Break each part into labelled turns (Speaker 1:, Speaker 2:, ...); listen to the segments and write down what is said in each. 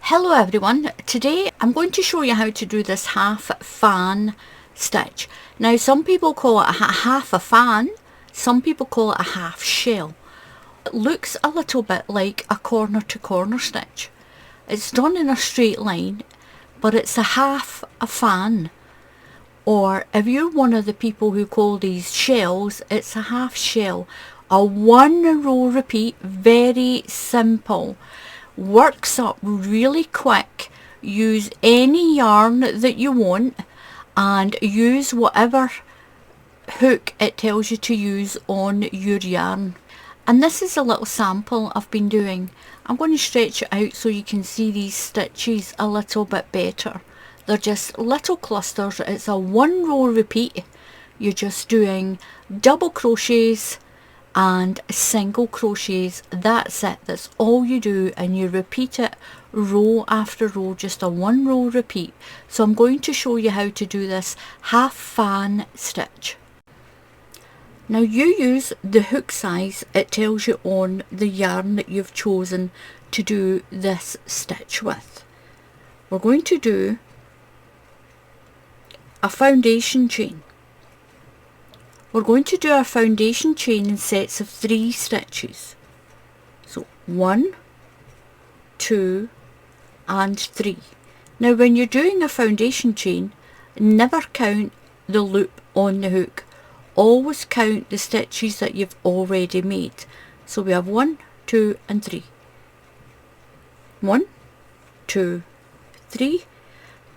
Speaker 1: Hello everyone, today I'm going to show you how to do this half fan stitch. Now some people call it half a fan, some people call it a half shell. It looks a little bit like a corner to corner stitch. It's done in a straight line, but it's a half a fan. Or if you're one of the people who call these shells, it's a half shell. A one row repeat, very simple. Works up really quick. Use any yarn that you want and use whatever hook it tells you to use on your yarn. And this is a little sample I've been doing. I'm going to stretch it out so you can see these stitches a little bit better. They're just little clusters. It's a one row repeat. You're just doing double crochets and single crochets. That's it, that's all you do, and you repeat it row after row, just a one row repeat. So I'm going to show you how to do this half fan stitch. Now you use the hook size it tells you on the yarn that you've chosen to do this stitch with. We're going to do a foundation chain. We're going to do our foundation chain in sets of 3 stitches. So 1, 2 and 3. Now when you're doing a foundation chain, never count the loop on the hook. Always count the stitches that you've already made. So we have 1, 2 and 3. 1, 2, 3.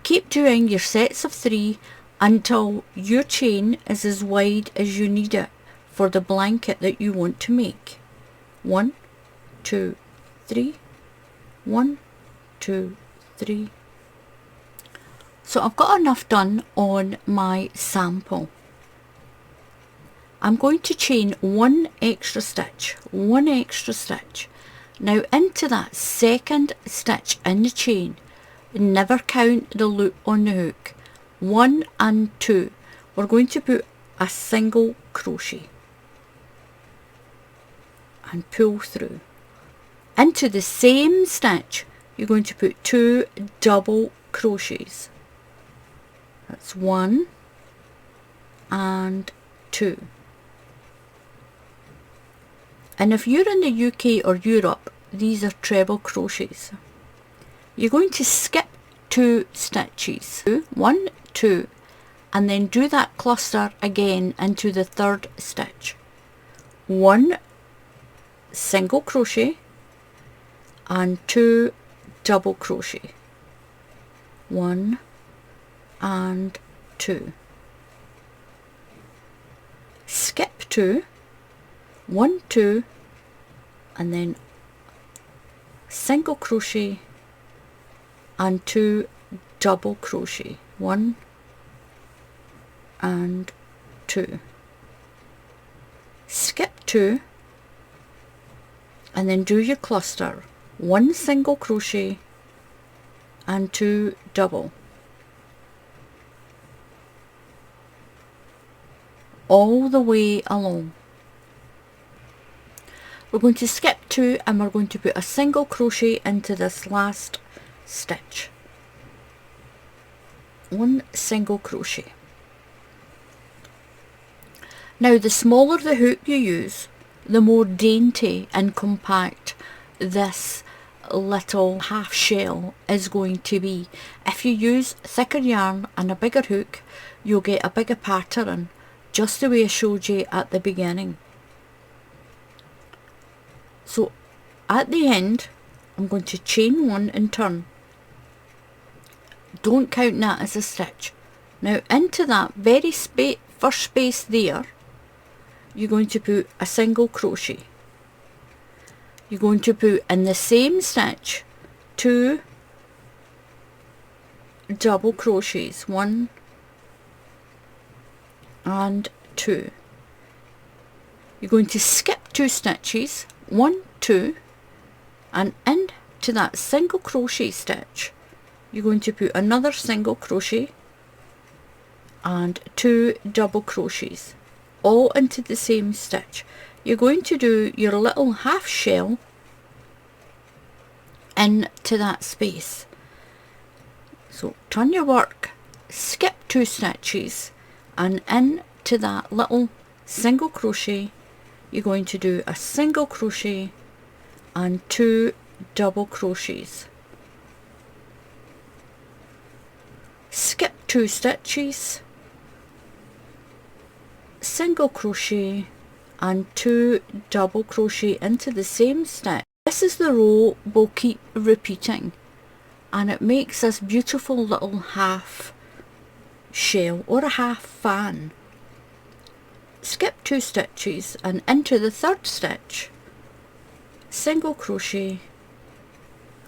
Speaker 1: Keep doing your sets of 3 until your chain is as wide as you need it for the blanket that you want to make. 1, 2, 3, 1, 2, 3. So I've got enough done on my sample. I'm going to chain one extra stitch. Now into that second stitch in the chain, never count the loop on the hook. 1 and 2, we're going to put a single crochet and pull through. Into the same stitch you're going to put 2 double crochets. That's 1 and 2. And if you're in the UK or Europe, these are treble crochets. You're going to skip 2 stitches, 1, 2, and then do that cluster again into the third stitch. 1 single crochet and 2 double crochet. 1 and 2. Skip 2, 1, 2, and then single crochet and 2 double crochet. 1 and 2. Skip 2 and then do your cluster. 1 single crochet and 2 double. All the way along. We're going to skip 2 and we're going to put a single crochet into this last stitch. 1 single crochet. Now the smaller the hoop you use, the more dainty and compact this little half shell is going to be. If you use thicker yarn and a bigger hook, you'll get a bigger pattern, just the way I showed you at the beginning. So at the end I'm going to chain 1 and turn. Don't count that as a stitch. Now into that very first space there, you're going to put a single crochet. You're going to put in the same stitch 2 double crochets. 1 and 2. You're going to skip 2 stitches. 1, 2, and into that single crochet stitch you're going to put another single crochet and 2 double crochets, all into the same stitch. You're going to do your little half shell into that space. So turn your work, skip 2 stitches, and into that little single crochet you're going to do a single crochet and 2 double crochets. Skip 2 stitches, single crochet and 2 double crochet into the same stitch. This is the row we'll keep repeating, and it makes this beautiful little half shell or a half fan. Skip 2 stitches and into the 3rd stitch, single crochet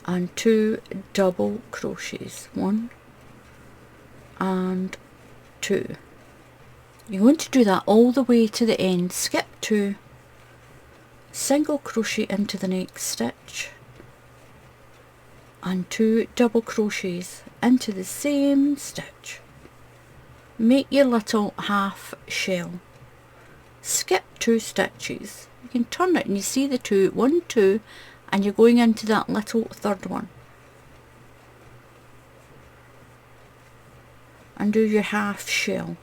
Speaker 1: and 2 double crochets, 1 and 2. You're going to do that all the way to the end. Skip 2, single crochet into the next stitch and 2 double crochets into the same stitch. Make your little half shell. Skip 2 stitches. You can turn it and you see the 2, 1, 2, and you're going into that little 3rd one. And do your half shell.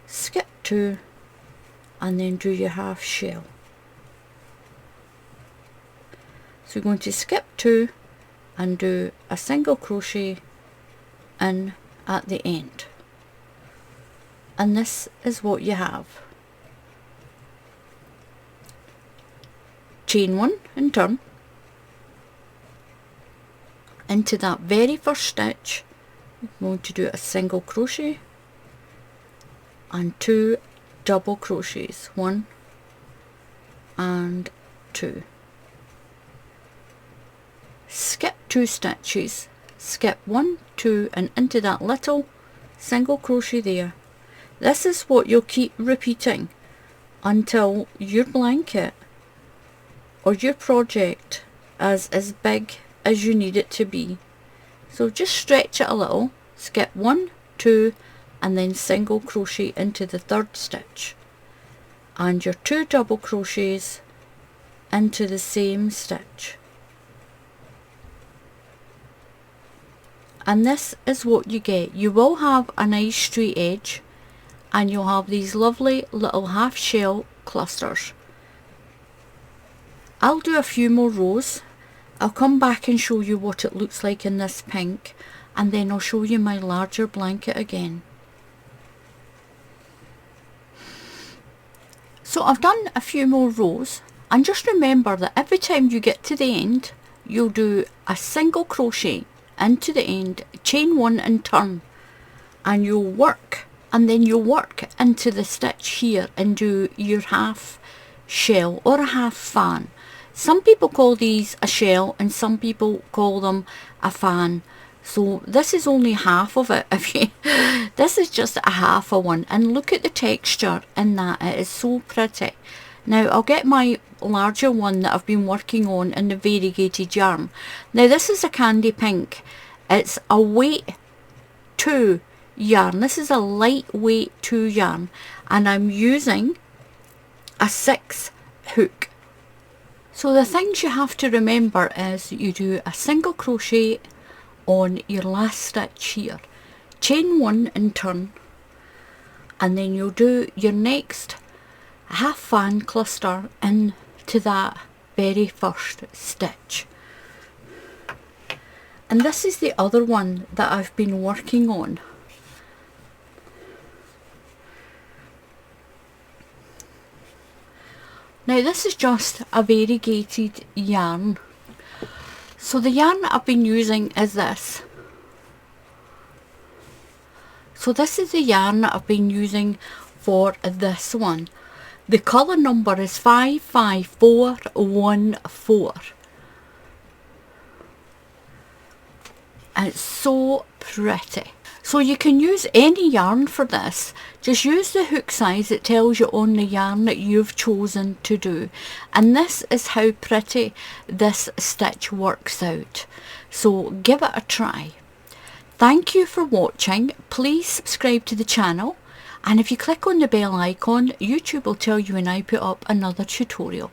Speaker 1: Skip 2 and then do your half shell. So you're going to skip 2 and do a single crochet in at the end. And this is what you have. Chain 1 and turn. Into that very first stitch, I'm going to do a single crochet and 2 double crochets, 1 and 2. Skip 2 stitches, skip 1, 2 and into that little single crochet there. This is what you'll keep repeating until your blanket or your project is as big as you need it to be. So just stretch it a little, skip 1, 2 and then single crochet into the 3rd stitch and your 2 double crochets into the same stitch. And this is what you get. You will have a nice straight edge and you'll have these lovely little half shell clusters. I'll do a few more rows. I'll come back and show you what it looks like in this pink, and then I'll show you my larger blanket again. So I've done a few more rows, and just remember that every time you get to the end you'll do a single crochet into the end, chain 1 and turn, and you'll work, and then you'll work into the stitch here and do your half shell or a half fan. Some people call these a shell and some people call them a fan. So this is only half of it. This is just a half of one, and look at the texture in that. It is so pretty. Now I'll get my larger one that I've been working on in the variegated yarn. Now this is a candy pink. It's a weight 2 yarn. This is a lightweight 2 yarn, and I'm using a 6 hook. So the things you have to remember is you do a single crochet on your last stitch here, chain 1 and turn, and then you'll do your next half fan cluster into that very first stitch. And this is the other one that I've been working on. Now this is just a variegated yarn. So the yarn that I've been using is this. So this is the yarn that I've been using for this one. The colour number is 55414. And it's so pretty. So you can use any yarn for this. Just use the hook size it tells you on the yarn that you've chosen to do. And this is how pretty this stitch works out. So give it a try. Thank you for watching. Please subscribe to the channel. And if you click on the bell icon, YouTube will tell you when I put up another tutorial.